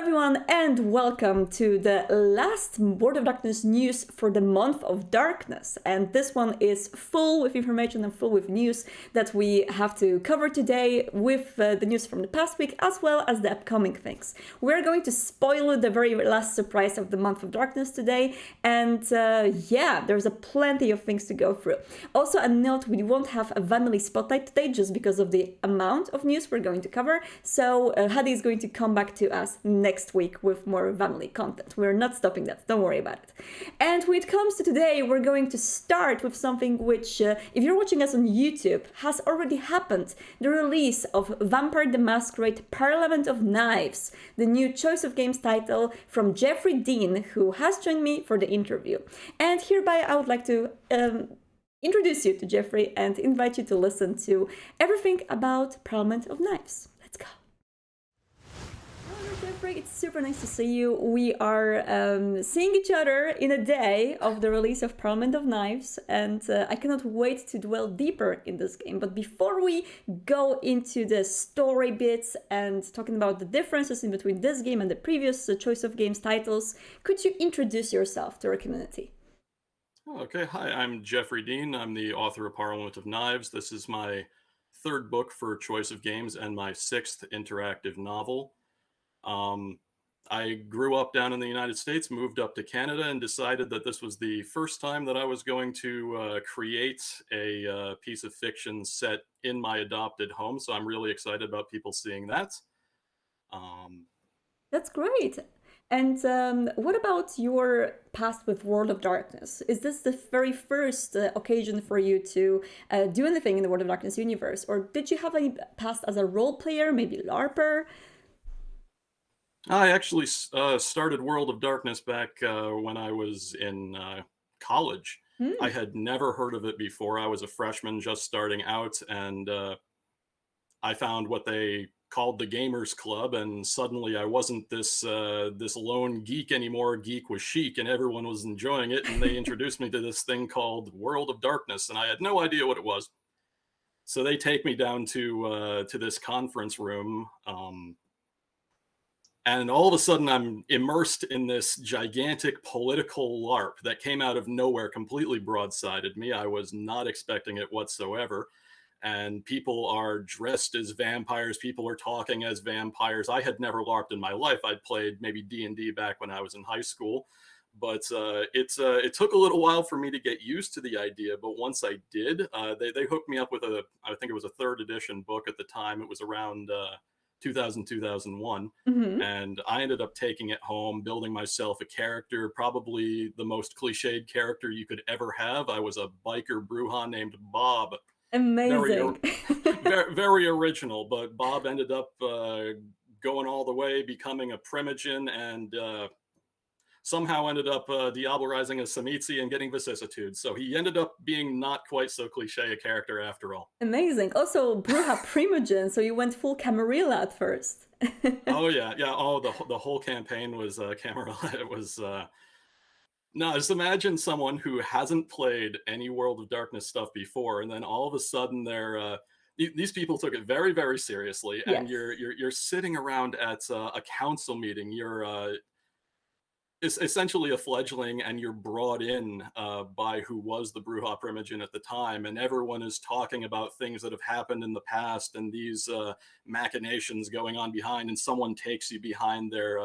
everyone, and welcome to the last World of Darkness news for the month of darkness. And this one is full with information and full with news that we have to cover today, with the news from the past week as well as the upcoming things. We're going to spoil the very last surprise of the month of darkness today, and yeah, there's a plenty of things to go through. Also, a note: we won't have a family spotlight today just because of the amount of news we're going to cover. So Hadi is going to come back to us next week with more family content. We're not stopping that, don't worry about it. And when it comes to today, we're going to start with something which, if you're watching us on YouTube, has already happened. The release of Vampire the Masquerade Parliament of Knives, the new Choice of Games title from Jeffrey Dean, who has joined me for the interview. And hereby I would like to introduce you to Jeffrey and invite you to listen to everything about Parliament of Knives. Let's go. Hello, Jeffrey. It's super nice to see you. We are seeing each other in a day of the release of Parliament of Knives, and I cannot wait to dwell deeper in this game. But before we go into the story bits and talking about the differences in between this game and the previous Choice of Games titles, could you introduce yourself to our community? Okay, hi, I'm Jeffrey Dean. I'm the author of Parliament of Knives. This is my third book for Choice of Games and my sixth interactive novel. I grew up down in the United States, moved up to Canada, and decided that this was the first time that I was going to create a piece of fiction set in my adopted home. So I'm really excited about people seeing that. That's great. And what about your past with World of Darkness? Is this the very first occasion for you to do anything in the World of Darkness universe? Or did you have any past as a role player, maybe LARPer? I actually started World of Darkness back when I was in college. I Hmm. had never heard of it before. I was a freshman just starting out, and I found what they called the Gamers Club, and suddenly I wasn't this lone geek anymore. Geek was chic, and everyone was enjoying it. And they introduced me to this thing called World of Darkness, and I had no idea what it was. So they take me down to this conference room. And all of a sudden, I'm immersed in this gigantic political LARP that came out of nowhere, completely broadsided me. I was not expecting it whatsoever. And people are dressed as vampires. People are talking as vampires. I had never LARPed in my life. I'd played maybe D&D back when I was in high school. But it took a little while for me to get used to the idea. But once I did, they hooked me up with I think it was a third edition book at the time. It was around 2000, 2001. Hmm. And I ended up taking it home, building myself a character, probably the most cliched character you could ever have. I was a biker Bruja named Bob. Very, Amazing. very, very original, but Bob ended up going all the way, becoming a primogen, and somehow ended up diablerizing a Samitsi and getting vicissitudes. So he ended up being not quite so cliche a character after all. Amazing. Also, Bruja Primogen, so you went full Camarilla at first. Oh yeah, yeah. Oh, the whole campaign was Camarilla. It was no. Just imagine someone who hasn't played any World of Darkness stuff before, and then all of a sudden they're these people took it very, very seriously, and Yes. you're sitting around at a council meeting. You're is essentially a fledgling, and you're brought in by who was the Bruja Primogen at the time, and everyone is talking about things that have happened in the past and these machinations going on behind, and someone takes you behind their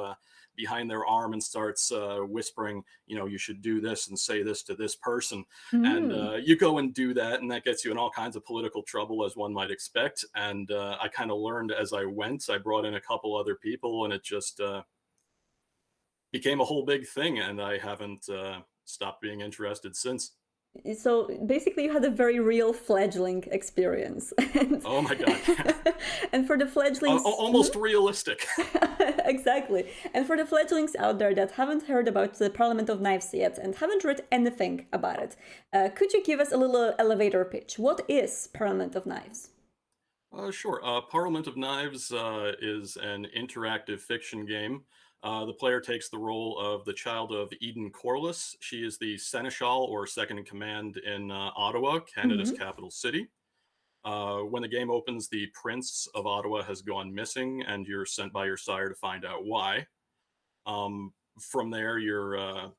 arm and starts whispering, you know, you should do this and say this to this person, and Mm. you go and do that, and that gets you in all kinds of political trouble, as one might expect. And I kind of learned as I went. I brought in a couple other people, and it just became a whole big thing, and I haven't stopped being interested since. So basically, you had a very real fledgling experience. and, Oh my god. and for the fledglings. Almost realistic. Exactly. And for the fledglings out there that haven't heard about the Parliament of Knives yet and haven't read anything about it, could you give us a little elevator pitch? What is Parliament of Knives? Sure. Parliament of Knives is an interactive fiction game. The player takes the role of the child of Eden Corliss. She is the seneschal, or second in command, in Ottawa, Canada's Hmm. capital city. When the game opens, the Prince of Ottawa has gone missing, and you're sent by your sire to find out why. From there, you're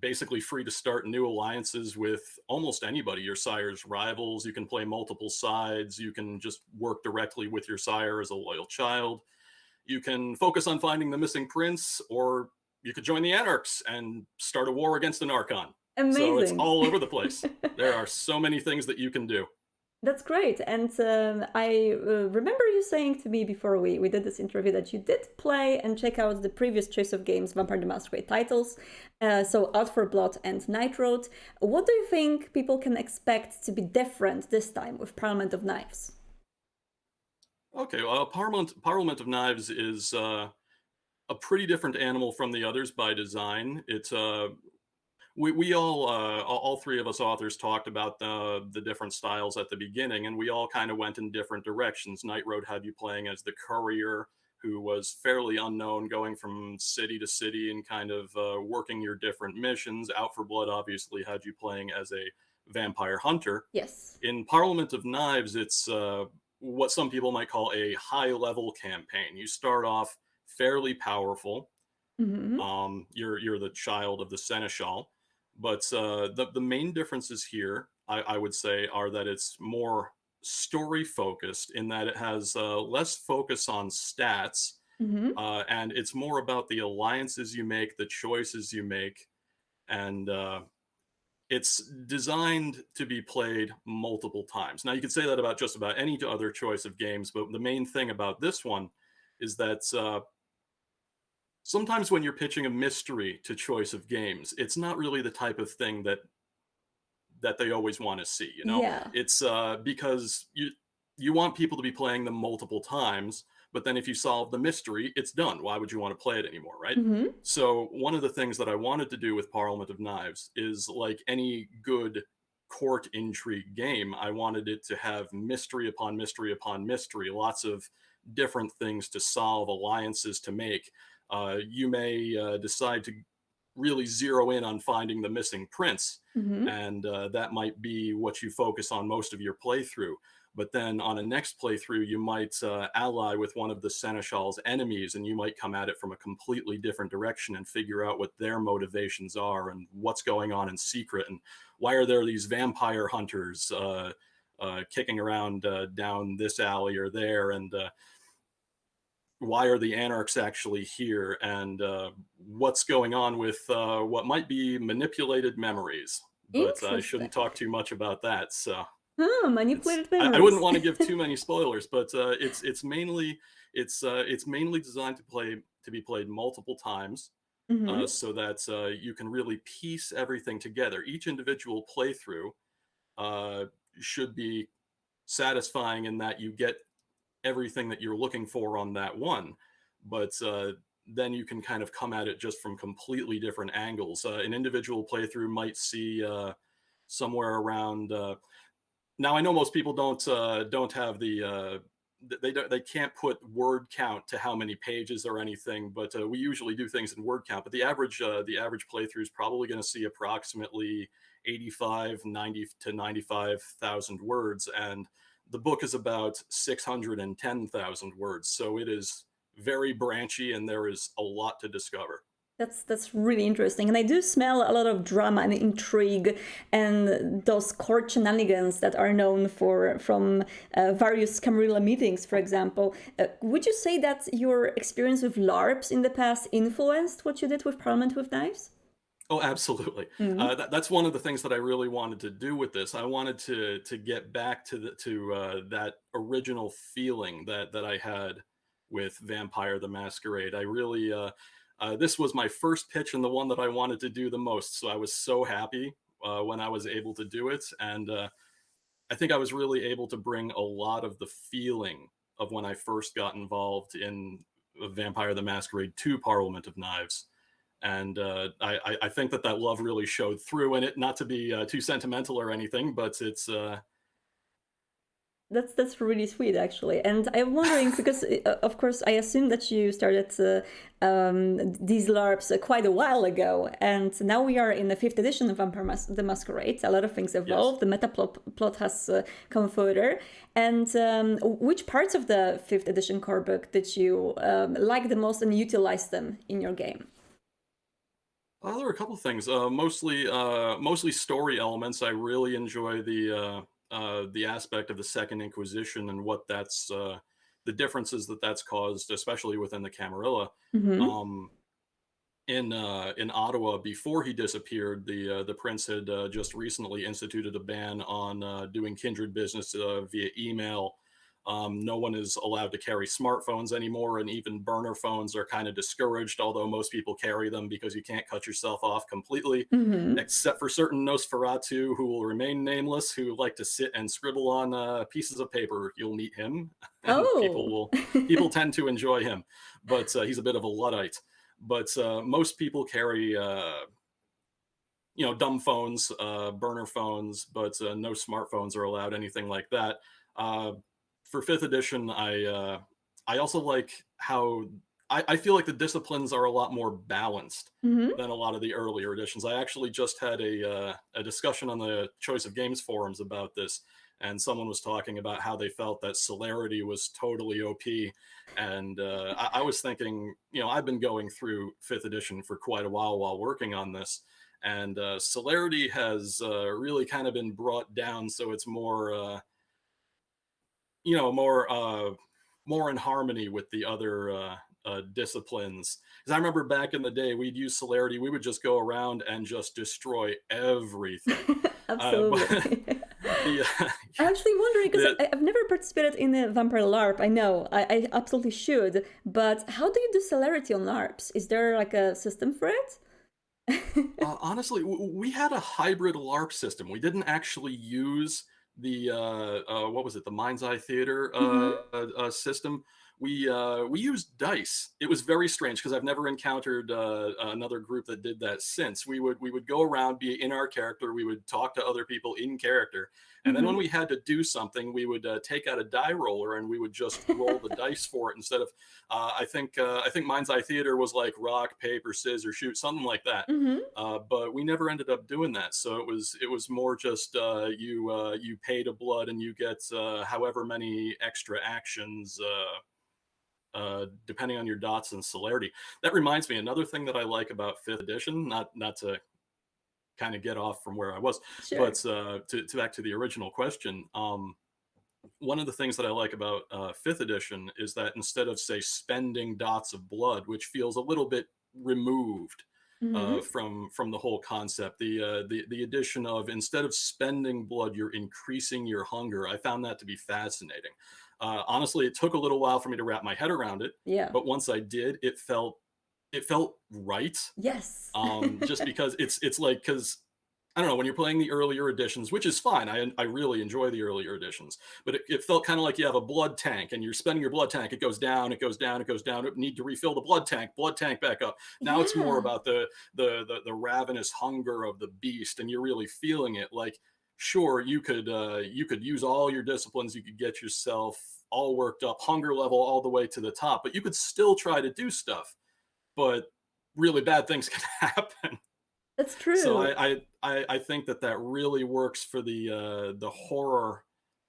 basically free to start new alliances with almost anybody, your sire's rivals. You can play multiple sides. You can just work directly with your sire as a loyal child. You can focus on finding the missing prince, or you could join the Anarchs and start a war against an Archon. So it's Amazing. all over the place. There are so many things that you can do. That's great. And I remember you saying to me before we did this interview that you did play and check out the previous choice of games, Vampire the Masquerade titles, so Out for Blood and Night Road. What do you think people can expect to be different this time with Parliament of Knives? Okay, well, Parliament of Knives is a pretty different animal from the others by design. It's we all three of us authors talked about the different styles at the beginning, and we all kind of went in different directions. Night Road had you playing as the courier, who was fairly unknown, going from city to city and kind of working your different missions. Out for Blood obviously had you playing as a vampire hunter. Yes. In Parliament of Knives, it's what some people might call a high level campaign. You start off fairly powerful. Mm-hmm. You're the child of the seneschal, but the main differences here, I would say, are that it's more story focused, in that it has less focus on stats, Mm-hmm. and it's more about the alliances you make, the choices you make, and it's designed to be played multiple times. Now, you could say that about just about any other choice of games, but the main thing about this one is that sometimes when you're pitching a mystery to choice of games, it's not really the type of thing that they always want to see. You know, Yeah. it's because you want people to be playing them multiple times, but then if you solve the mystery, it's done. Why would you want to play it anymore, right? Mm-hmm. So one of the things that I wanted to do with Parliament of Knives is, like any good court intrigue game, I wanted it to have mystery upon mystery upon mystery, lots of different things to solve, alliances to make. You may decide to really zero in on finding the missing prince, Mm-hmm. and that might be what you focus on most of your playthrough. But then on a next playthrough, you might ally with one of the seneschal's enemies, and you might come at it from a completely different direction and figure out what their motivations are and what's going on in secret, and why are there these vampire hunters kicking around down this alley or there, and why are the anarchs actually here, and what's going on with what might be manipulated memories. But I Interesting. shouldn't talk too much about that. So it's Manipulated I wouldn't memories. want to give too many spoilers, but it's mainly designed to be played multiple times, Mm-hmm. so that you can really piece everything together. Each individual playthrough uh, should be satisfying in that you get everything that you're looking for on that one, but then you can kind of come at it just from completely different angles. An individual playthrough might see somewhere around. Now I know most people don't have they can't put word count to how many pages or anything, but we usually do things in word count. But the average playthrough is probably going to see approximately 85, 90 to 95,000 words, and the book is about 610,000 words. So it is very branchy, and there is a lot to discover. That's really interesting, and I do smell a lot of drama and intrigue, and those court shenanigans that are known for from various Camarilla meetings, for example. Would you say that your experience with LARPs in the past influenced what you did with Parliament with Knives? Oh, absolutely. Mm. That's one of the things that I really wanted to do with this. I wanted to get back to that original feeling that I had with Vampire the Masquerade. I really this was my first pitch and the one that I wanted to do the most. So I was so happy when I was able to do it, and I think I was really able to bring a lot of the feeling of when I first got involved in Vampire the Masquerade 2 Parliament of Knives. And I think that love really showed through in it. Not to be too sentimental or anything, but That's really sweet, actually. And I'm wondering because, of course, I assume that you started these LARPs quite a while ago, and now we are in the fifth edition of the Masquerade. A lot of things Yes. evolved. The meta plot has come further. And which parts of the fifth edition core book did you like the most and utilize them in your game? There were a couple things. Mostly story elements. I really enjoy the aspect of the Second Inquisition and what that's the differences that that's caused, especially within the Camarilla. Mm-hmm. Um, in Ottawa, before he disappeared, the prince had just recently instituted a ban on doing kindred business via email. No one is allowed to carry smartphones anymore, and even burner phones are kind of discouraged, although most people carry them because you can't cut yourself off completely, Mm-hmm. except for certain Nosferatu who will remain nameless, who like to sit and scribble on pieces of paper. You'll meet him, and Oh. people tend to enjoy him, but he's a bit of a Luddite. But most people carry dumb phones, burner phones, but no smartphones are allowed, anything like that. Uh, for fifth edition, I also like how I feel like the disciplines are a lot more balanced Mm-hmm. than a lot of the earlier editions. I actually just had a discussion on the Choice of Games forums about this, and someone was talking about how they felt that celerity was totally OP. And I was thinking, I've been going through fifth edition for quite a while working on this, and celerity has really kind of been brought down, so it's more you know more more in harmony with the other disciplines. Because I remember back in the day, we'd use celerity, we would just go around and just destroy everything. But Absolutely. the I'm actually wondering because the I've never participated in a vampire LARP. I know I absolutely should, but how do you do celerity on LARPs? Is there like a system for it? honestly, we had a hybrid LARP system. We didn't actually use the what was it, the Mind's Eye Theater Mm-hmm. system. We used dice. It was very strange because I've never encountered another group that did that since. We would go around, be in our character. We would talk to other people in character, and then when Mm-hmm. we had to do something, we would take out a die roller and we would just roll the dice for it instead of. I think Mind's Eye Theater was like rock, paper, scissors, shoot, something like that. Mm-hmm. But we never ended up doing that. So it was more just you pay to blood and you get however many extra actions depending on your dots and celerity. That reminds me, another thing that I like about fifth edition, not to kind of get off from where I was, Sure. but to back to the original question. One of the things that I like about fifth edition is that instead of, say, spending dots of blood, which feels a little bit removed Mm-hmm. from the whole concept, the addition of, instead of spending blood, you're increasing your hunger. I found that to be fascinating. Honestly, it took a little while for me to wrap my head around it, Yeah. but once I did, it felt right. Yes. Just because it's like, because I don't know, when you're playing the earlier editions, which is fine. I really enjoy the earlier editions, but it felt kind of like you have a blood tank and you're spending your blood tank. It goes down, it goes down, it goes down. It need to refill the blood tank back up. Now it's more Yeah. about the ravenous hunger of the beast, and you're really feeling it. Like, sure, you could use all your disciplines, you could get yourself all worked up, hunger level all the way to the top, but you could still try to do stuff, but really bad things can happen. That's So true. I think that really works for the horror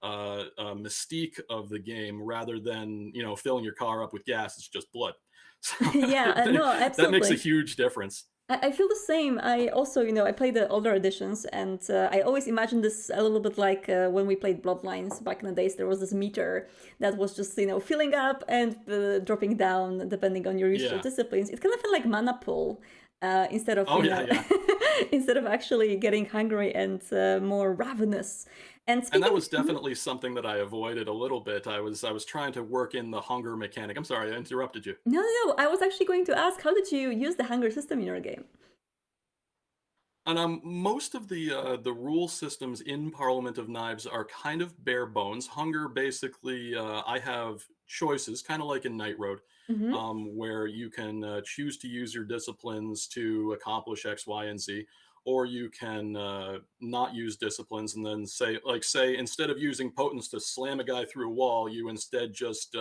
mystique of the game, rather than filling your car up with gas. It's just blood. So Yeah, no, that makes a absolutely. huge difference. I feel the same. I also, I played the older editions, and I always imagined this a little bit like when we played Bloodlines back in the days. There was this meter that was just, filling up and dropping down depending on your usual Yeah. disciplines. It kind of felt like mana pool instead of, Oh yeah, yeah. instead of actually getting hungry and more ravenous. And And that speaking, was definitely something that I avoided a little bit. I was trying to work in the hunger mechanic. I'm sorry, I interrupted you. no, no, no, I was actually going to ask, how did you use the hunger system in your game? And most of the rule systems in Parliament of Knives are kind of bare bones. Hunger, basically, I have choices, kind of like in Night Road, Mm-hmm. where you can choose to use your disciplines to accomplish X, Y, and Z, or you can not use disciplines and then say instead of using potence to slam a guy through a wall, you instead just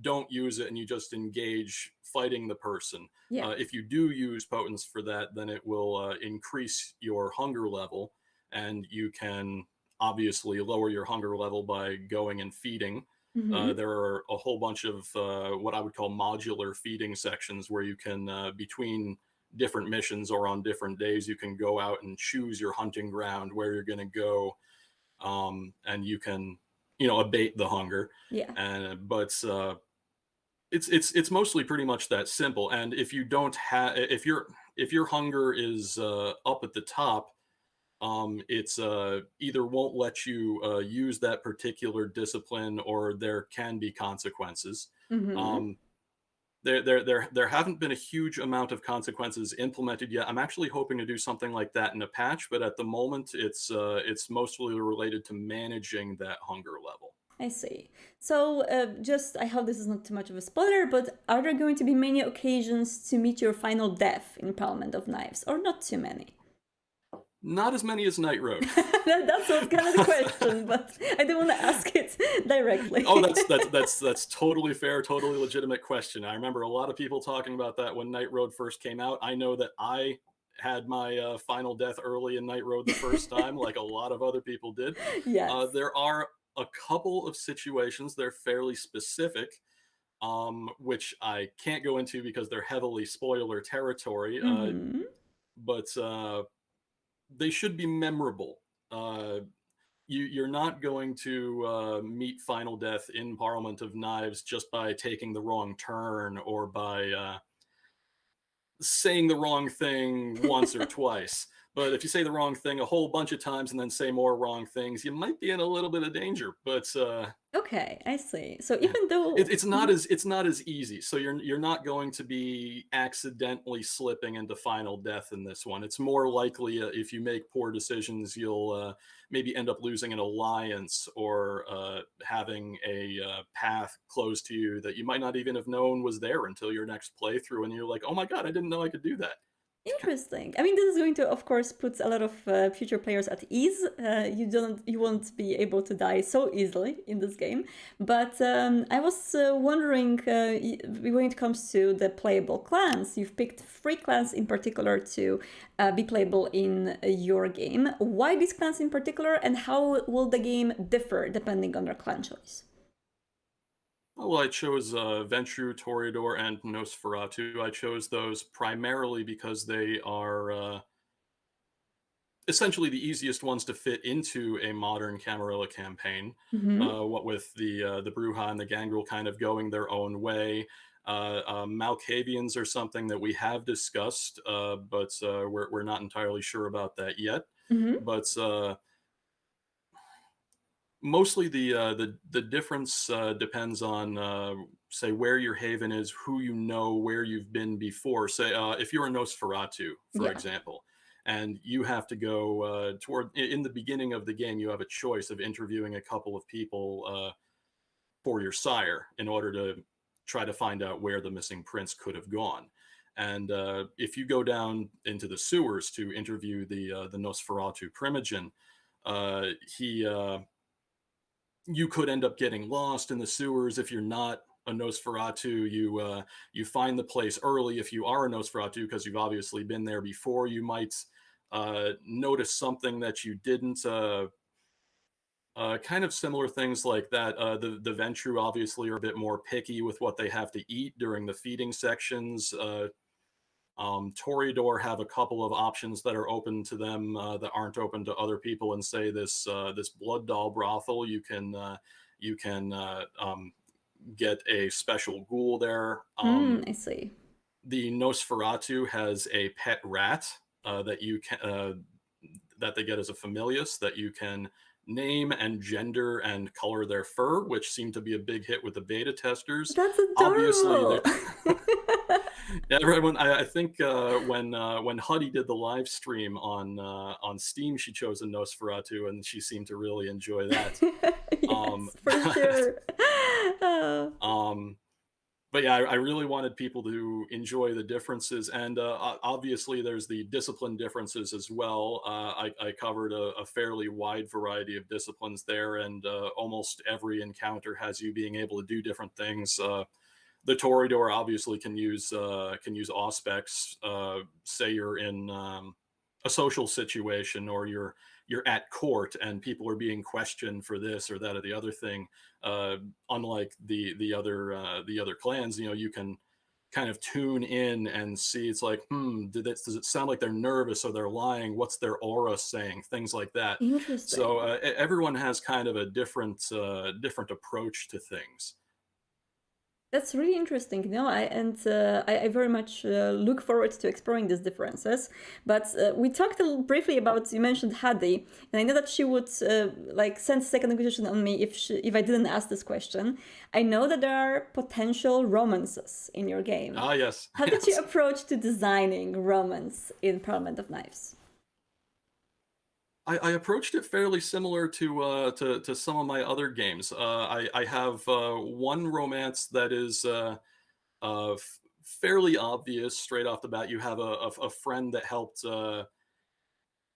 don't use it and you just engage fighting the person. Yeah. If you do use potence for that, then it will increase your hunger level, and you can obviously lower your hunger level by going and feeding. Mm-hmm. There are a whole bunch of what I would call modular feeding sections where you can, between different missions or on different days, you can go out and choose your hunting ground where you're going to go, and you can, abate the hunger. Yeah. And but it's mostly pretty much that simple. And if you don't have, if your hunger is up at the top, it's either won't let you use that particular discipline, or there can be consequences. Mm-hmm. Um, there haven't been a huge amount of consequences implemented yet. I'm actually hoping to do something like that in a patch, but at the moment, it's mostly related to managing that hunger level. I see. So, just I hope this is not too much of a spoiler, but are there going to be many occasions to meet your final death in Parliament of Knives, or not too many? Not as many as Night Road. That's what kind of the question, but I don't want to ask it directly. Oh, that's totally fair, totally legitimate question. I remember a lot of people talking about that when Night Road first came out. I know that I had my final death early in Night Road the first time, like a lot of other people did. Yes. There are a couple of situations, they're fairly specific, which I can't go into because they're heavily spoiler territory. Mm-hmm. But they should be memorable. Uh, you're not going to meet final death in Parliament of Knives just by taking the wrong turn, or by saying the wrong thing once or twice. But if you say the wrong thing a whole bunch of times and then say more wrong things, you might be in a little bit of danger. But Okay, I see. So yeah, even though it's not as easy. So you're not going to be accidentally slipping into final death in this one. It's more likely, if you make poor decisions, you'll maybe end up losing an alliance, or having a path closed to you that you might not even have known was there until your next playthrough, and you're like, oh my god, I didn't know I could do that. interesting. I mean, this is going to, of course, put a lot of future players at ease. You won't be able to die so easily in this game. But I was wondering, when it comes to the playable clans, you've picked 3 clans in particular to be playable in your game. Why these clans in particular, and how will the game differ depending on their clan choice? Oh, well, I chose Ventrue, Toreador, and Nosferatu. I chose those primarily because they are essentially the easiest ones to fit into a modern Camarilla campaign. Mm-hmm. What with the Bruja and the Gangrel kind of going their own way. Malkavians are something that we have discussed, but we're not entirely sure about that yet. Mm-hmm. But mostly the difference depends on, say, where your haven is, who you know, where you've been before. Say if you're a Nosferatu, for Yeah. example, and you have to go in the beginning of the game, you have a choice of interviewing a couple of people for your sire in order to try to find out where the missing prince could have gone. And if you go down into the sewers to interview the Nosferatu Primogen, he you could end up getting lost in the sewers. If you're not a Nosferatu, you find the place early. If you are a Nosferatu, because you've obviously been there before, you might notice something that you didn't. Kind of similar things like that. The Ventrue obviously are a bit more picky with what they have to eat during the feeding sections. Toreador have a couple of options that are open to them that aren't open to other people. And say this blood doll brothel, you can get a special ghoul there. I see. The Nosferatu has a pet rat that you can that they get as a familius that you can name and gender and color their fur, which seemed to be a big hit with the beta testers. That's Obviously, adorable. yeah, everyone. I think when Huddy did the live stream on Steam, she chose a Nosferatu, and she seemed to really enjoy that. Yes, for sure. Oh. um, but yeah, I really wanted people to enjoy the differences, and obviously there's the discipline differences as well. I covered a fairly wide variety of disciplines there, and almost every encounter has you being able to do different things. The Toreador obviously can use auspex. Say you're in a social situation, or you're at court and people are being questioned for this or that or the other thing. Unlike the other clans, you know, you can kind of tune in and see. It's like, does it sound like they're nervous or they're lying? What's their aura saying? Things like that. So Interesting. everyone has kind of a different approach to things. That's really interesting, you know, I very much look forward to exploring these differences. But we talked a little briefly about, you mentioned Hadi, and I know that she would like send second inquisition on me if I didn't ask this question. I know that there are potential romances in your game. Ah, yes, How did you yes. approach to designing romance in Parliament of Knives? I approached it fairly similar to some of my other games. I have one romance that is fairly obvious straight off the bat. You have a friend that helped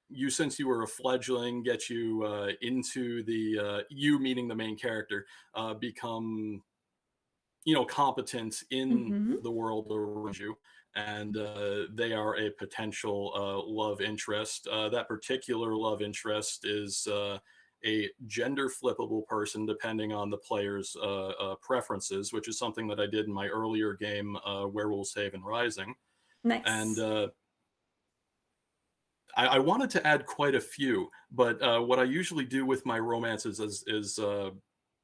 you, since you were a fledgling, get you into the you, meaning the main character, become, you know, competent in Mm-hmm. the world around you, and they are a potential love interest. That particular love interest is a gender flippable person depending on the player's preferences, which is something that I did in my earlier game, Werewolves Haven Rising. And Nice. I wanted to add quite a few, but what I usually do with my romances is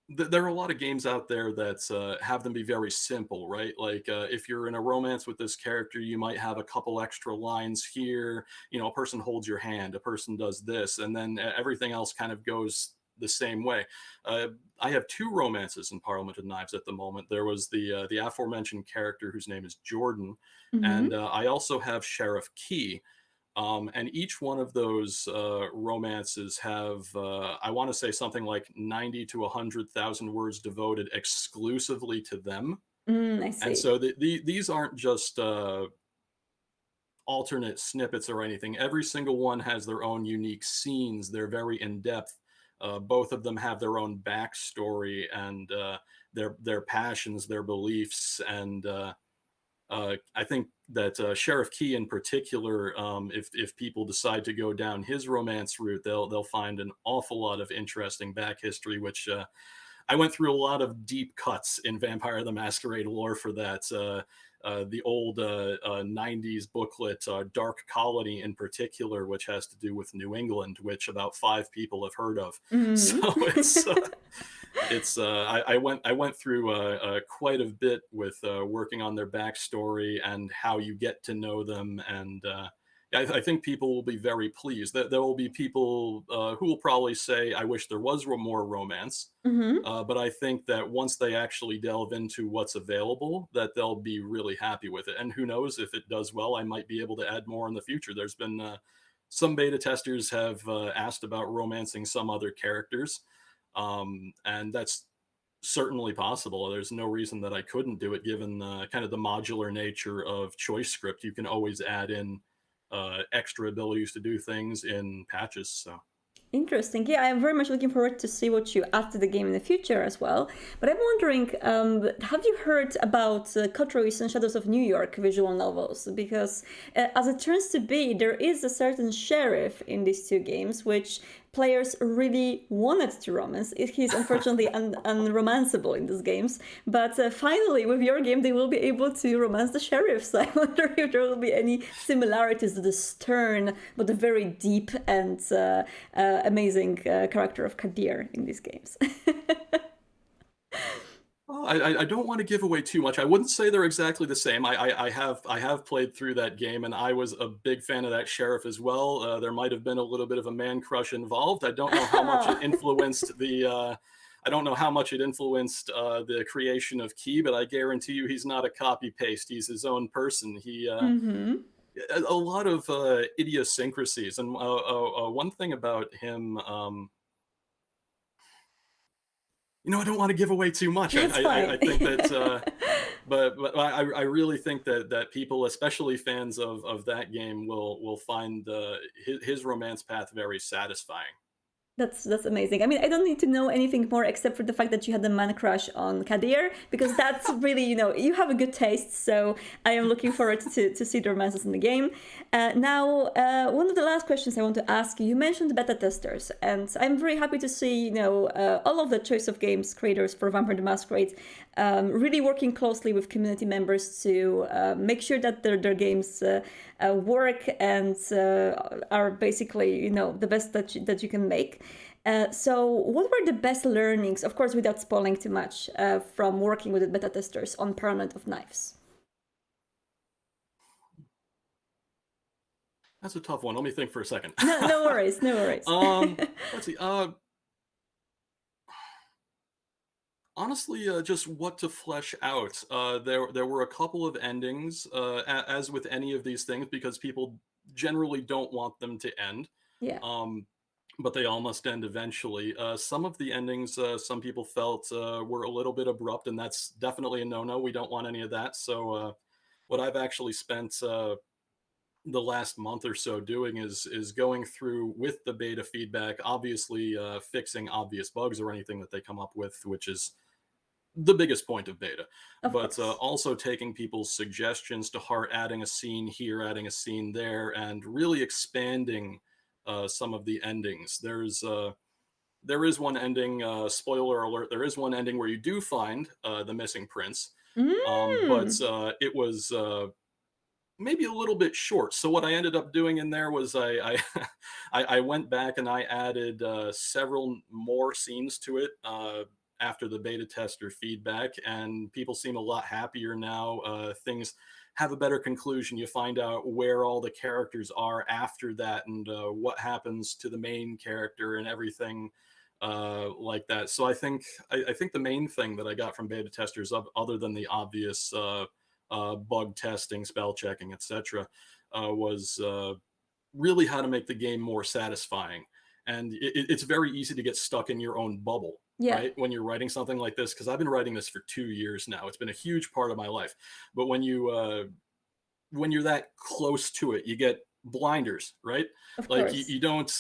there are a lot of games out there that have them be very simple, right? Like if you're in a romance with this character, you might have a couple extra lines here. You know, a person holds your hand, a person does this, and then everything else kind of goes the same way. Uh, I have two romances in Parliament of Knives at the moment. There was the aforementioned character whose name is Jordan, and Mm-hmm. I also have Sheriff Key, and each one of those romances have, I want to say, something like 90 to 100,000 words devoted exclusively to them. I And see. so these aren't just alternate snippets or anything. Every single one has their own unique scenes. They're very in depth. Both of them have their own backstory and their passions, their beliefs, and I think that Sheriff Key in particular, if people decide to go down his romance route, they'll find an awful lot of interesting back history. Which I went through a lot of deep cuts in Vampire the Masquerade lore for that. The old 90s booklet, Dark Colony in particular, which has to do with New England, which about five people have heard of. So Mm-hmm. I went through quite a bit with working on their backstory and how you get to know them, and I think people will be very pleased. That there will be people who will probably say, "I wish there was more romance," Mm-hmm. but I think that once they actually delve into what's available, that they'll be really happy with it. And who knows, if it does well, I might be able to add more in the future. There's been some beta testers have asked about romancing some other characters, and that's certainly possible. There's no reason that I couldn't do it, given kind of the modular nature of choice script. You can always add in extra abilities to do things in patches. So. Interesting. Yeah, I'm very much looking forward to see what you add to the game in the future as well. But I'm wondering, have you heard about Cutleries and Shadows of New York visual novels? Because as it turns to be, there is a certain sheriff in these two games, which players really wanted to romance. He's unfortunately unromanceable in these games. But finally, with your game, they will be able to romance the sheriff. So I wonder if there will be any similarities to the stern but very deep and amazing character of Kadir in these games. Oh, I don't want to give away too much. I wouldn't say they're exactly the same. I have played through that game, and I was a big fan of that sheriff as well. There might have been a little bit of a man crush involved. I don't know how much it influenced the. I don't know how much it influenced the creation of Key, but I guarantee you he's not a copy paste. He's his own person. He Mm-hmm. a lot of idiosyncrasies, and one thing about him. I don't want to give away too much. That's I fine. think that, but I really think that people, especially fans of that game, will find his romance path very satisfying. That's amazing. I mean, I don't need to know anything more except for the fact that you had a man crush on Kadir, because that's really, you have a good taste. So I am looking forward to see the romances in the game. Now, one of the last questions I want to ask you, you mentioned beta testers, and I'm very happy to see, all of the choice of games creators for Vampire the Masquerade really working closely with community members to make sure that their games work and are basically, the best that you can make. So what were the best learnings, of course, without spoiling too much, from working with the beta testers on Parliament of Knives? That's a tough one. Let me think for a second. No worries, no worries. Let's see. Honestly, just what to flesh out. There were a couple of endings, as with any of these things, because people generally don't want them to end. Yeah, Um, but they all must end eventually. Some of the endings, some people felt were a little bit abrupt, and that's definitely a no-no. We don't want any of that. So, what I've actually spent the last month or so doing is going through with the beta feedback, obviously fixing obvious bugs or anything that they come up with, which is the biggest point of beta, of but course. also taking people's suggestions to heart, adding a scene here, adding a scene there, and really expanding some of the endings. There is one ending. Spoiler alert: there is one ending where you do find the missing prince, but Mm. it was maybe a little bit short. So what I ended up doing in there was I went back and I added several more scenes to it after the beta tester feedback, and people seem a lot happier now. Things have a better conclusion. You find out where all the characters are after that, and what happens to the main character and everything like that. So I think the main thing that I got from beta testers, other than the obvious bug testing, spell checking, etc., was really how to make the game more satisfying. And it's very easy to get stuck in your own bubble, Yeah, right? When you're writing something like this, because I've been writing this for 2 years now. It's been a huge part of my life. But when you're that close to it, you get blinders, right? of Like course. you don't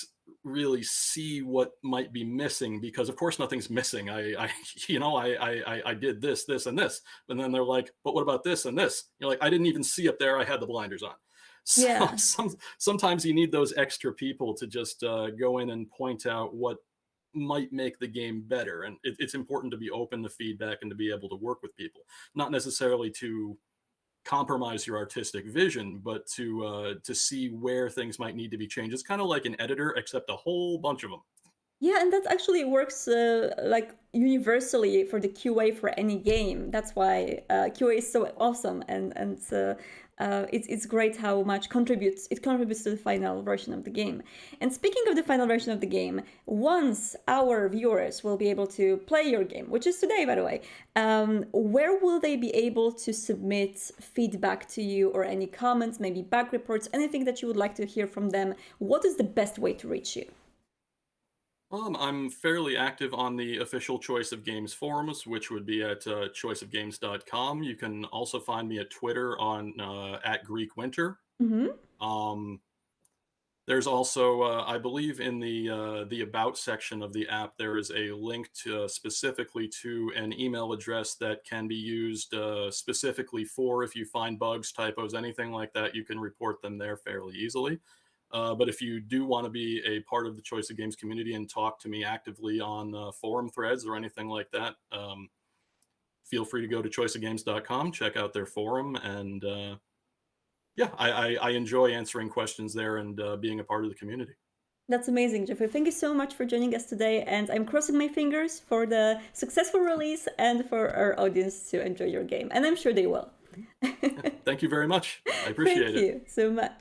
really see what might be missing, because of course nothing's missing. I did this and this, and then they're like, but what about this and this? You're like, I didn't even see up there, I had the blinders on. So Yeah. sometimes you need those extra people to just go in and point out what might make the game better. And it's important to be open to feedback and to be able to work with people, not necessarily to compromise your artistic vision, but to see where things might need to be changed. It's kind of like an editor, except a whole bunch of them. Yeah, and that actually works like universally for the QA for any game. That's why QA is so awesome, and it's great how much contributes to the final version of the game. And speaking of the final version of the game, once our viewers will be able to play your game, which is today, by the way, where will they be able to submit feedback to you or any comments, maybe bug reports, anything that you would like to hear from them? What is the best way to reach you? I'm fairly active on the official Choice of Games forums, which would be at choiceofgames.com. You can also find me at Twitter on at Greek Winter. Mm-hmm. Um, there's also, I believe, in the About section of the app, there is a link to specifically to an email address that can be used specifically for if you find bugs, typos, anything like that. You can report them there fairly easily. But if you do want to be a part of the Choice of Games community and talk to me actively on forum threads or anything like that, feel free to go to choiceofgames.com, check out their forum, and yeah, I enjoy answering questions there and being a part of the community. That's amazing, Jeffrey. Thank you so much for joining us today. And I'm crossing my fingers for the successful release and for our audience to enjoy your game. And I'm sure they will. Yeah, thank you very much. I Thank appreciate it. you so much.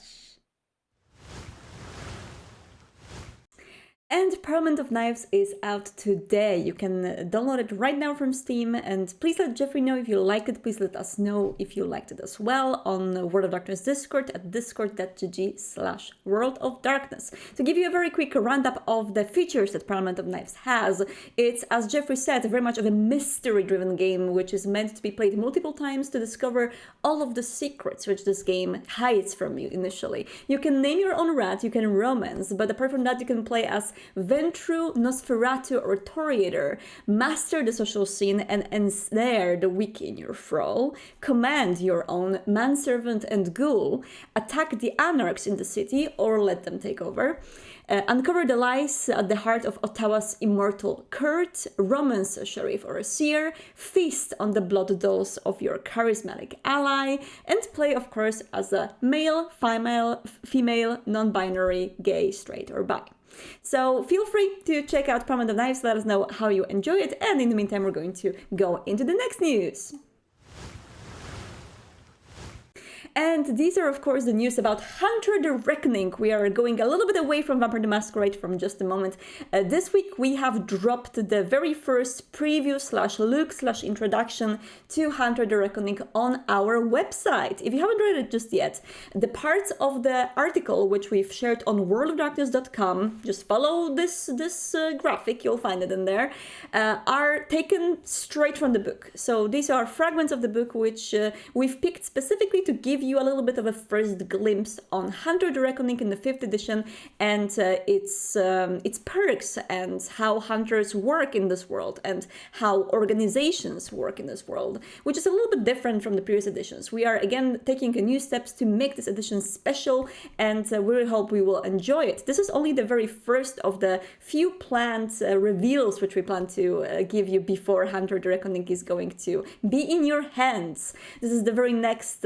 And Parliament of Knives is out today. You can download it right now from Steam, and please let Jeffrey know if you like it. Please let us know if you liked it as well on World of Darkness Discord at discord.gg/World of Darkness. To give you a very quick roundup of the features that Parliament of Knives has, it's, as Jeffrey said, very much of a mystery-driven game, which is meant to be played multiple times to discover all of the secrets which this game hides from you initially. You can name your own rat, you can romance, but apart from that, you can play as Ventru, Nosferatu, or Toriator, master the social scene and ensnare the weak in your thrall, command your own manservant and ghoul, attack the anarchs in the city or let them take over, uncover the lies at the heart of Ottawa's immortal Kurt, romance a sheriff or a seer, feast on the blood dolls of your charismatic ally, and play, of course, as a male, female, non-binary, gay, straight, or bi. So feel free to check out Parliament of Knives, let us know how you enjoy it, and in the meantime we're going to go into the next news. And these are, of course, the news about Hunter the Reckoning. We are going a little bit away from Vampire the Masquerade from just a moment. This week we have dropped the very first preview / introduction to Hunter the Reckoning on our website. If you haven't read it just yet, the parts of the article which we've shared on worldofdarkness.com, just follow this graphic, you'll find it in there, are taken straight from the book. So these are fragments of the book which we've picked specifically to give you a little bit of a first glimpse on Hunter the Reckoning in the 5th edition and its perks and how hunters work in this world and how organizations work in this world, which is a little bit different from the previous editions. We are again taking new steps to make this edition special, and we really hope we will enjoy it. This is only the very first of the few planned reveals which we plan to give you before Hunter the Reckoning is going to be in your hands. This is the very next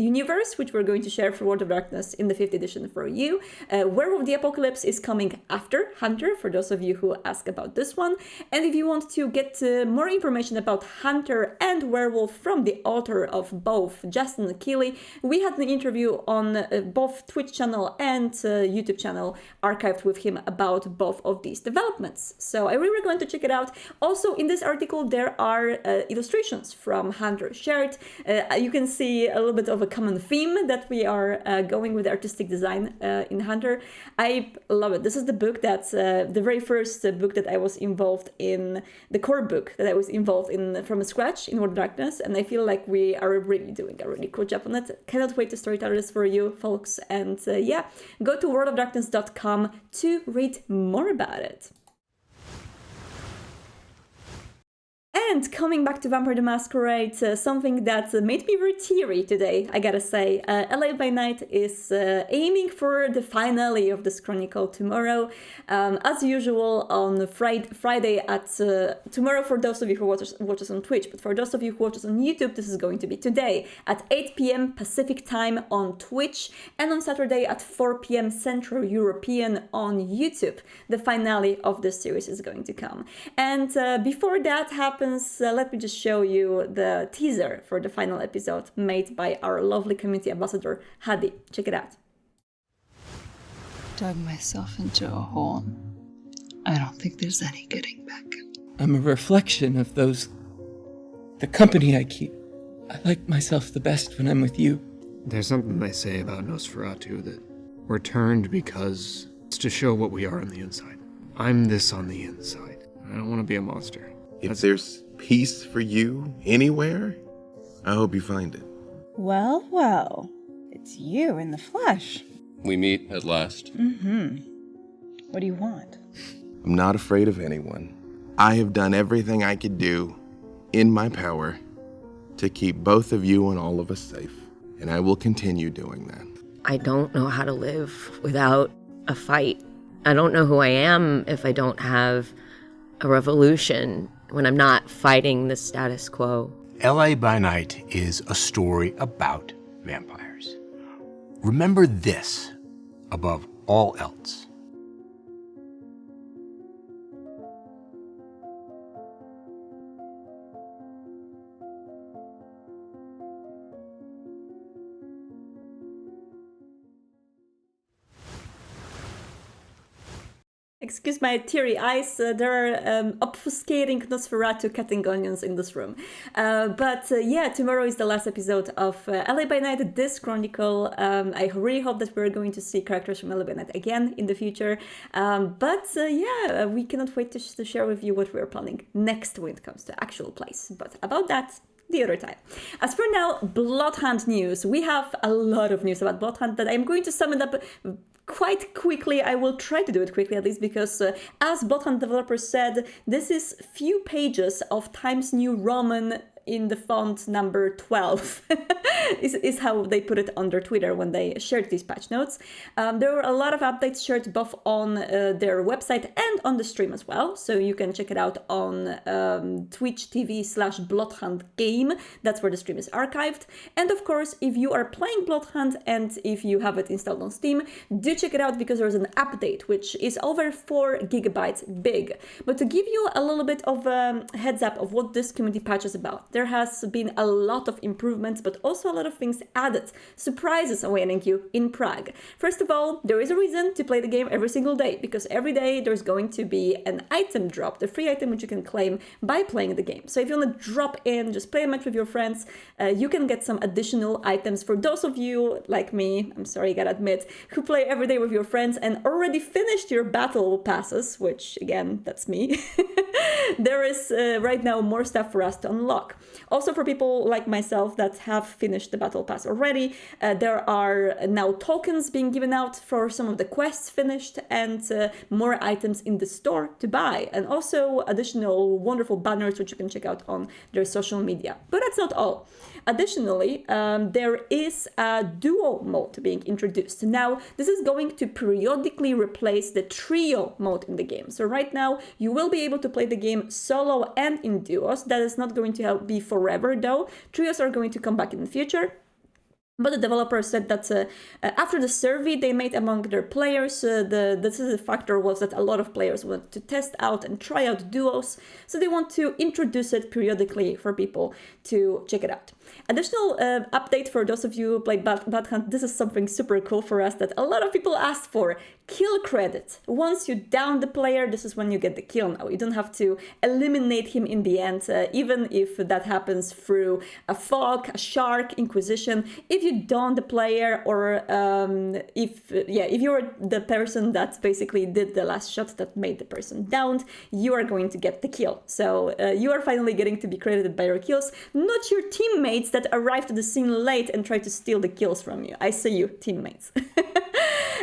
universe which we're going to share for World of Darkness in the 5th edition for you. Werewolf the Apocalypse is coming after Hunter, for those of you who ask about this one. And if you want to get more information about Hunter and Werewolf from the author of both, Justin Keeley, we had an interview on both Twitch channel and YouTube channel archived with him about both of these developments. So I really recommend to check it out. Also in this article there are illustrations from Hunter shared. You can see a little bit of a common theme that we are going with the artistic design in Hunter. I love it. This is the book that's the very first book that I was involved in, the core book that I was involved in from scratch in World of Darkness, and I feel like we are really doing a really cool job on it. Cannot wait to storytell this for you folks, and yeah, go to worldofdarkness.com to read more about it. And coming back to Vampire the Masquerade, something that made me very teary today, I gotta say. LA by Night is aiming for the finale of this chronicle tomorrow. As usual on Friday at tomorrow for those of you who watch us on Twitch, but for those of you who watch us on YouTube, this is going to be today at 8 p.m. Pacific time on Twitch, and on Saturday at 4 p.m. Central European on YouTube. The finale of this series is going to come. And before that happens, let me just show you the teaser for the final episode made by our lovely community ambassador, Hadi. Check it out. Dug myself into a hole. I don't think there's any getting back. I'm a reflection of the company I keep. I like myself the best when I'm with you. There's something they say about Nosferatu that we're turned because it's to show what we are on the inside. I'm this on the inside. I don't want to be a monster. If there's peace for you anywhere, I hope you find it. Well, well, it's you in the flesh. We meet at last. What do you want? I'm not afraid of anyone. I have done everything I could do in my power to keep both of you and all of us safe, and I will continue doing that. I don't know how to live without a fight. I don't know who I am if I don't have a revolution, when I'm not fighting the status quo. LA by Night is a story about vampires. Remember this above all else. Excuse my teary eyes, they're obfuscating Nosferatu cutting onions in this room. But tomorrow is the last episode of LA by Night, this chronicle. I really hope that we're going to see characters from LA by Night again in the future. We cannot wait to share with you what we're planning next when it comes to actual plays. But about that, the other time. As for now, Bloodhunt news. We have a lot of news about Bloodhunt that I'm going to sum it up quite quickly. I will try to do it quickly at least because as Bloodhunt developers said, this is few pages of Times New Roman in the font number 12 is how they put it on their Twitter when they shared these patch notes. There were a lot of updates shared both on their website and on the stream as well, so you can check it out on Twitch TV/Bloodhunt game. That's where the stream is archived. And of course, if you are playing Bloodhunt and if you have it installed on Steam, do check it out because there's an update which is over 4 gigabytes big. But to give you a little bit of a heads up of what this community patch is about, there has been a lot of improvements, but also a lot of things added. Surprises awaiting you in Prague. First of all, there is a reason to play the game every single day, because every day there's going to be an item drop, the free item which you can claim by playing the game. So if you want to drop in, just play a match with your friends, you can get some additional items. For those of you like me, I'm sorry, I gotta admit, who play every day with your friends and already finished your battle passes, which again, that's me, there is right now more stuff for us to unlock. Also for people like myself that have finished the battle pass already, there are now tokens being given out for some of the quests finished and more items in the store to buy, and also additional wonderful banners which you can check out on their social media. But that's not all. Additionally, there is a duo mode being introduced. Now, this is going to periodically replace the trio mode in the game. So right now, you will be able to play the game solo and in duos. That is not going to be forever, though. Trios are going to come back in the future. But the developers said that after the survey they made among their players, the decisive factor was that a lot of players want to test out and try out duos, so they want to introduce it periodically for people to check it out. Additional update for those of you who played Bloodhunt, this is something super cool for us that a lot of people asked for. Kill credit. Once you down the player, this is when you get the kill now. You don't have to eliminate him in the end, even if that happens through a fog, a shark, Inquisition. If you down the player, or if you're the person that basically did the last shot that made the person downed, you are going to get the kill. So you are finally getting to be credited by your kills, not your teammates that arrived at the scene late and tried to steal the kills from you. I see you, teammates.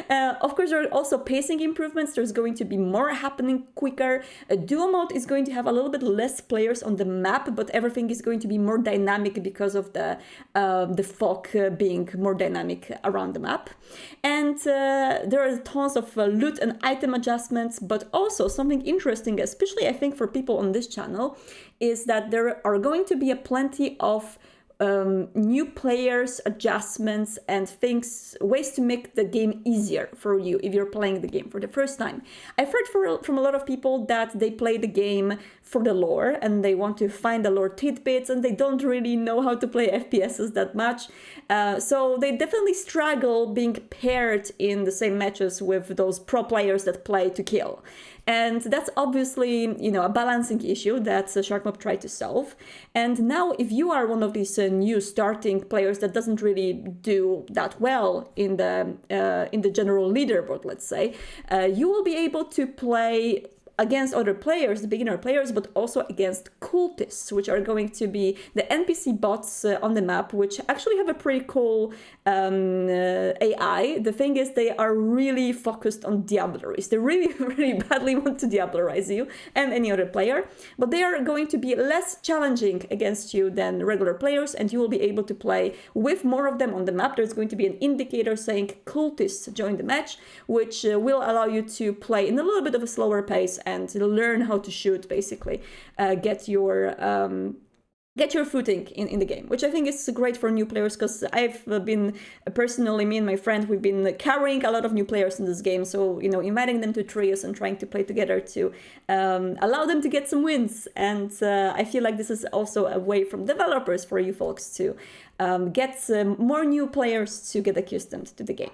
Of course, there are also pacing improvements. There's going to be more happening quicker. Duo mode is going to have a little bit less players on the map, but everything is going to be more dynamic because of the fog being more dynamic around the map. And there are tons of loot and item adjustments, but also something interesting, especially I think for people on this channel, is that there are going to be a plenty of new players, adjustments, and ways to make the game easier for you if you're playing the game for the first time. I've heard from a lot of people that they play the game for the lore and they want to find the lore tidbits and they don't really know how to play FPSs that much. So they definitely struggle being paired in the same matches with those pro players that play to kill. And that's obviously, a balancing issue that Sharkmob tried to solve. And now, if you are one of these new starting players that doesn't really do that well in the general leaderboard, let's say, you will be able to play against other players, the beginner players, but also against cultists, which are going to be the NPC bots on the map, which actually have a pretty cool AI. The thing is, they are really focused on diableries. They really, really badly want to diablerize you and any other player, but they are going to be less challenging against you than regular players, and you will be able to play with more of them on the map. There's going to be an indicator saying cultists join the match, which will allow you to play in a little bit of a slower pace and learn how to shoot, basically, get your footing in the game, which I think is great for new players, because I've been personally, me and my friend, we've been carrying a lot of new players in this game, so inviting them to trios and trying to play together to allow them to get some wins. And I feel like this is also a way from developers for you folks to get more new players to get accustomed to the game.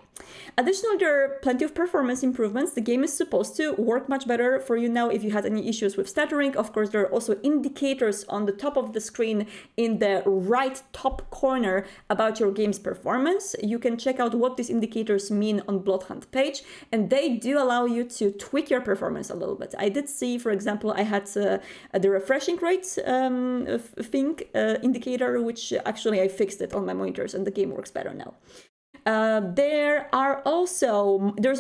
Additionally, there are plenty of performance improvements. The game is supposed to work much better for you now if you had any issues with stuttering. Of course, there are also indicators on the top of the screen in the right top corner about your game's performance. You can check out what these indicators mean on Bloodhunt page, and they do allow you to tweak your performance a little bit. I did see, for example, I had the refreshing rate indicator, which actually I fixed it on my monitors and the game works better now. There's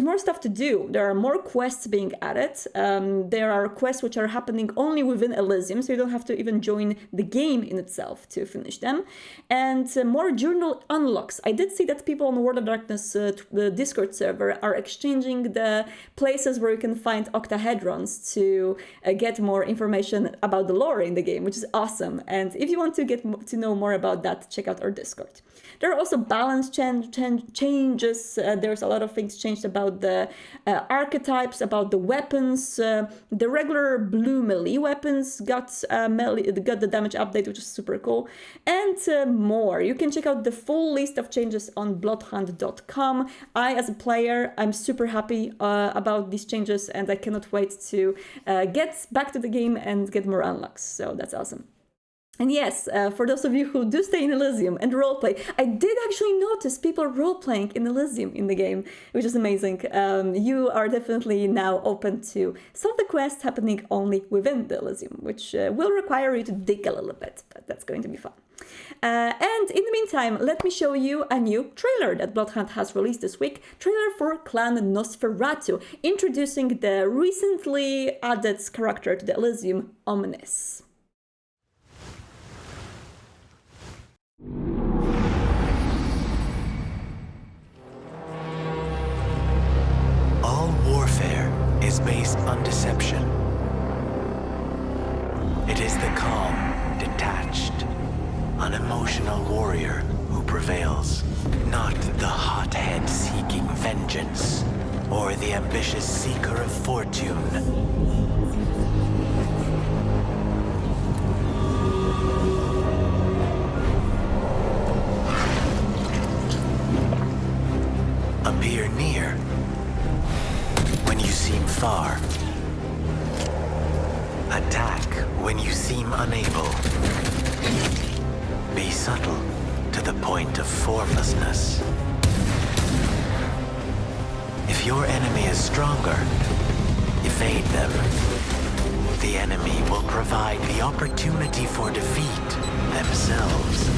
more stuff to do. There are more quests being added. There are quests which are happening only within Elysium, so you don't have to even join the game in itself to finish them. And more journal unlocks. I did see that people on the World of Darkness the Discord server are exchanging the places where you can find octahedrons to get more information about the lore in the game, which is awesome. And if you want to get to know more about that, check out our Discord. There are also balance changes. There's a lot of things changed about the archetypes, about the weapons. The regular blue melee weapons got the damage update, which is super cool, and more. You can check out the full list of changes on bloodhunt.com. As a player, I'm super happy about these changes, and I cannot wait to get back to the game and get more unlocks. So that's awesome. And yes, for those of you who do stay in Elysium and roleplay, I did actually notice people roleplaying in Elysium in the game, which is amazing. You are definitely now open to some of the quests happening only within the Elysium, which will require you to dig a little bit, but that's going to be fun. And in the meantime, let me show you a new trailer that Bloodhunt has released this week. Trailer for Clan Nosferatu, introducing the recently added character to the Elysium, Omnis. All warfare is based on deception. It is the calm, detached, unemotional warrior who prevails, not the hothead seeking vengeance or the ambitious seeker of fortune. Appear near when you seem far. Attack when you seem unable. Be subtle to the point of formlessness. If your enemy is stronger, evade them. The enemy will provide the opportunity for defeat themselves.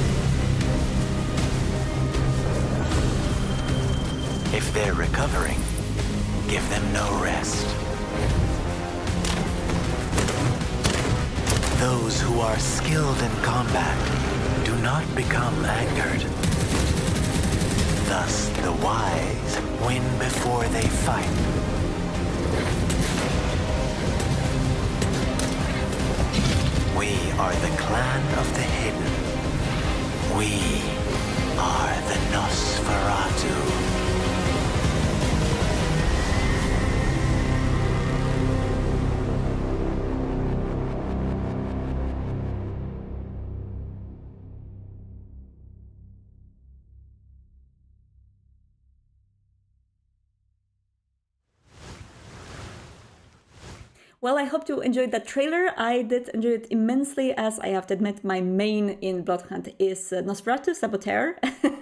If they're recovering, give them no rest. Those who are skilled in combat do not become angered. Thus, the wise win before they fight. We are the clan of the hidden. We are the Nosferatu. Well, I hope you enjoyed that trailer. I did enjoy it immensely, as I have to admit my main in Bloodhunt is Nosferatu, Saboteur.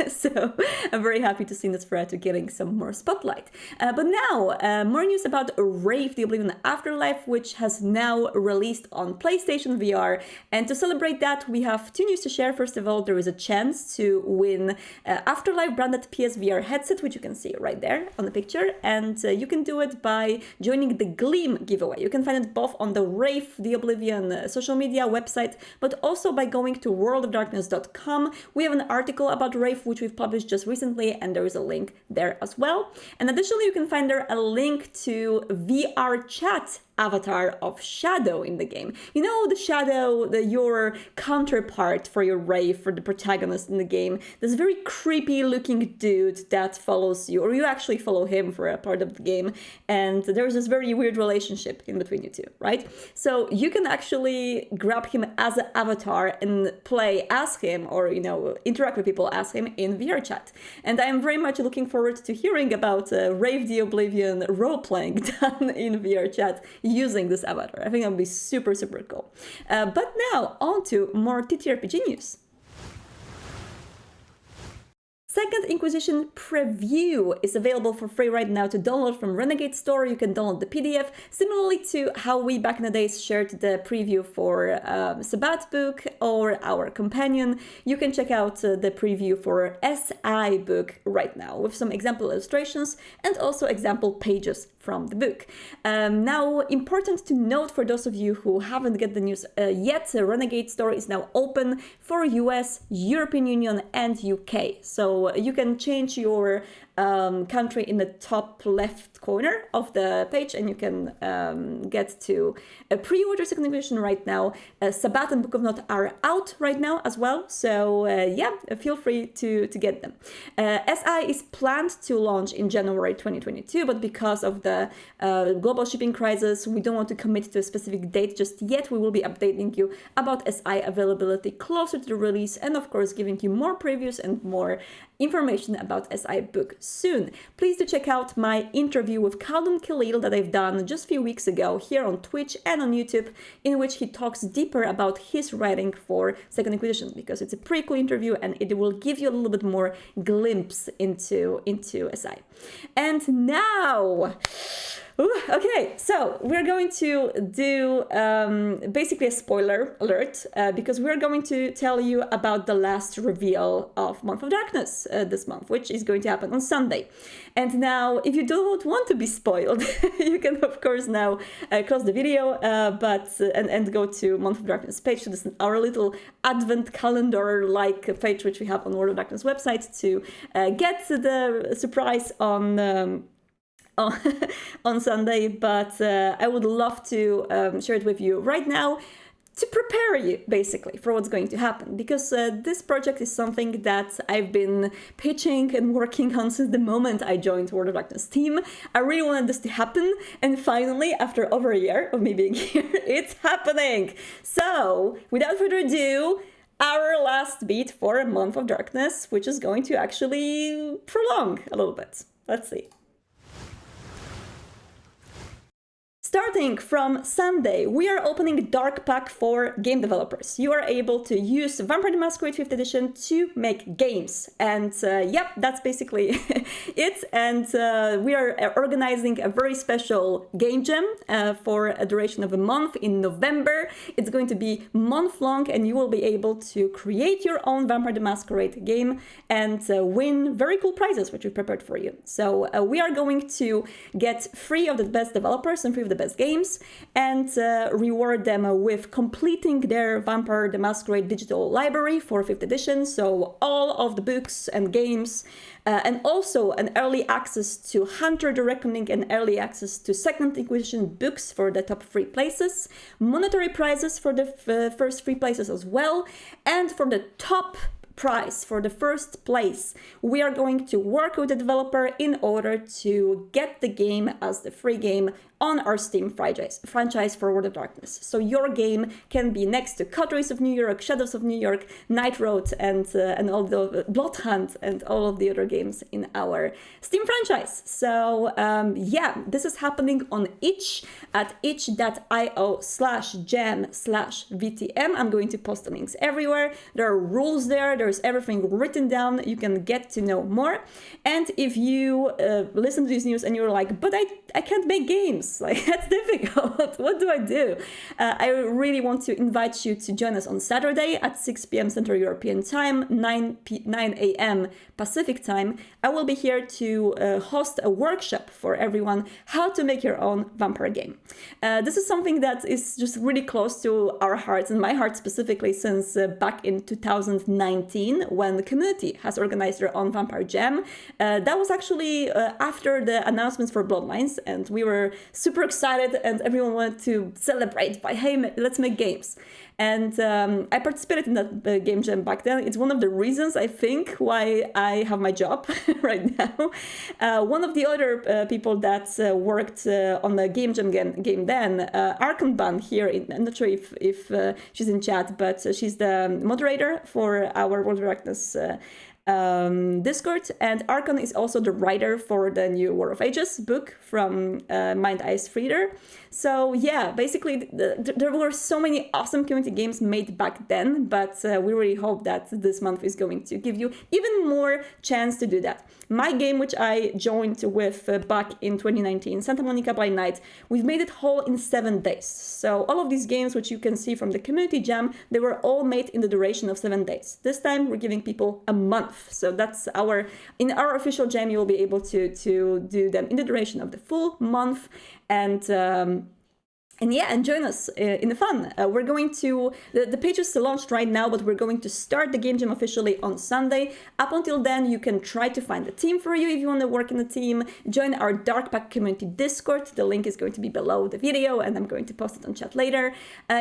So I'm very happy to see Nosferatu getting some more spotlight. But now, more news about Wraith, the Oblivion Afterlife, which has now released on PlayStation VR. And to celebrate that, we have two news to share. First of all, there is a chance to win Afterlife branded PSVR headset, which you can see right there on the picture. And you can do it by joining the Gleam giveaway. You can find it both on the Wraith, the Oblivion social media website, but also by going to worldofdarkness.com. We have an article about Wraith, which we've published just recently, and there is a link there as well. And additionally, you can find there a link to VRChat avatar of Shadow in the game. You know, the Shadow, your counterpart for your Wraith, for the protagonist in the game, this very creepy looking dude that follows you, or you actually follow him for a part of the game, and there's this very weird relationship in between you two, right? So you can actually grab him as an avatar and play as him, or, you know, interact with people as him in VRChat. And I'm very much looking forward to hearing about Wraith the Oblivion role-playing done in VRChat using this avatar. I think that would be super, super cool. But now, on to more TTRPG news. Second Inquisition preview is available for free right now to download from Renegade Store. You can download the PDF, similarly to how we back in the days shared the preview for Sabbath book or our companion. You can check out the preview for SI book right now with some example illustrations and also example pages from the book. Now, important to note for those of you who haven't get the news yet, Renegade Store is now open for US, European Union and UK. So you can change your country in the top left corner of the page, and you can get to a pre-order Second Inquisition right now. Sabbath and Book of Not are out right now as well, so yeah, feel free to get them. SI is planned to launch in January 2022, but because of the global shipping crisis, we don't want to commit to a specific date just yet. We will be updating you about SI availability closer to the release, and of course giving you more previews and more information about SI book soon. Please do check out my interview with Khaldun Khalil that I've done just a few weeks ago here on Twitch and on YouTube, in which he talks deeper about his writing for Second Inquisition, because it's a pretty cool interview and it will give you a little bit more glimpse into SI. And now, okay, so we're going to do basically a spoiler alert, because we're going to tell you about the last reveal of Month of Darkness this month, which is going to happen on Sunday. And now, if you don't want to be spoiled, you can of course now close the video, and go to Month of Darkness page. So this is our little advent calendar-like page which we have on World of Darkness website to get the surprise on Sunday, but I would love to share it with you right now to prepare you basically for what's going to happen, because this project is something that I've been pitching and working on since the moment I joined World of Darkness team. I really wanted this to happen, and finally, after over a year, or maybe a year, it's happening. So without further ado, our last beat for a Month of Darkness, which is going to actually prolong a little bit. Let's see. Starting from Sunday, we are opening Dark Pack for game developers. You are able to use Vampire the Masquerade 5th edition to make games. And yep, that's basically it. And we are organizing a very special game jam for a duration of a month in November. It's going to be month-long, and you will be able to create your own Vampire the Masquerade game and win very cool prizes, which we prepared for you. So we are going to get 3 of the best developers and 3 of the best games, and reward them with completing their Vampire the Masquerade digital library for 5th edition, so all of the books and games, and also an early access to Hunter the Reckoning and early access to Second Inquisition books for the top 3 places, monetary prizes for the first 3 places as well, and for the top prize for the first place, we are going to work with the developer in order to get the game as the free game on our Steam franchise for World of Darkness. So your game can be next to Cutways of New York, Shadows of New York, Night Road, and all the Bloodhunt and all of the other games in our Steam franchise. So yeah, this is happening on itch at itch.io/jam/VtM. I'm going to post the links everywhere. There are rules there. There's everything written down. You can get to know more. And if you listen to this news and you're like, but I can't make games, like that's difficult, what do I do? I really want to invite you to join us on Saturday at 6 p.m. Central European Time, 9 a.m. Pacific Time. I will be here to host a workshop for everyone how to make your own vampire game. This is something that is just really close to our hearts, and my heart specifically, since back in 2019 2019 when the community has organized their own Vampire Jam. That was actually after the announcements for Bloodlines, and we were super excited and everyone wanted to celebrate by, hey, let's make games. And I participated in that game jam back then. It's one of the reasons, I think, why I have my job right now. One of the other people that worked on the game jam game then, Arkanban here, I'm not sure if she's in chat, but she's the moderator for our World of Darkness Discord, and Archon is also the writer for the new War of Ages book from Mind Ice Reader. So yeah, basically there were so many awesome community games made back then, but we really hope that this month is going to give you even more chance to do that. My game, which I joined with back in 2019, Santa Monica by Night, we've made it whole in 7 days. So all of these games, which you can see from the community jam, they were all made in the duration of 7 days. This time we're giving people a month. So that's in our official jam, you will be able to do them in the duration of the full month. And yeah, and join us in the fun. We're going to, the page is launched right now, but we're going to start the game jam officially on Sunday. Up until then, you can try to find a team for you if you want to work in a team. Join our Dark Pack community Discord. The link is going to be below the video, and I'm going to post it on chat later,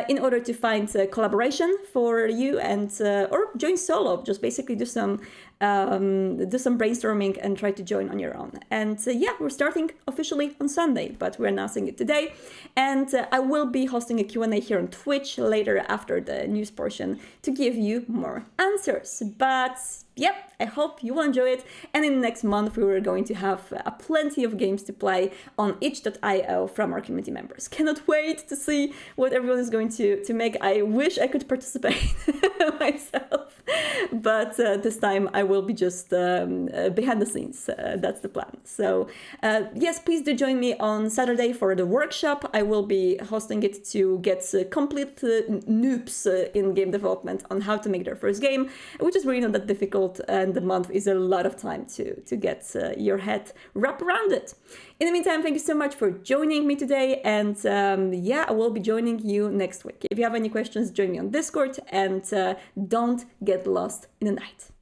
in order to find collaboration for you, and or join solo. Just basically do some brainstorming and try to join on your own. And yeah, we're starting officially on Sunday, but we're announcing it today. And I will be hosting a Q&A here on Twitch later after the news portion to give you more answers. But yep, I hope you will enjoy it. And in the next month, we are going to have plenty of games to play on itch.io from our community members. Cannot wait to see what everyone is going to make. I wish I could participate myself, but this time I will be just behind the scenes. That's the plan. So yes, please do join me on Saturday for the workshop. I will be hosting it to get complete noobs in game development on how to make their first game, which is really not that difficult, and the month is a lot of time to get your head wrapped around it. In the meantime, thank you so much for joining me today, and yeah, I will be joining you next week. If you have any questions, join me on Discord, and don't get lost in the night.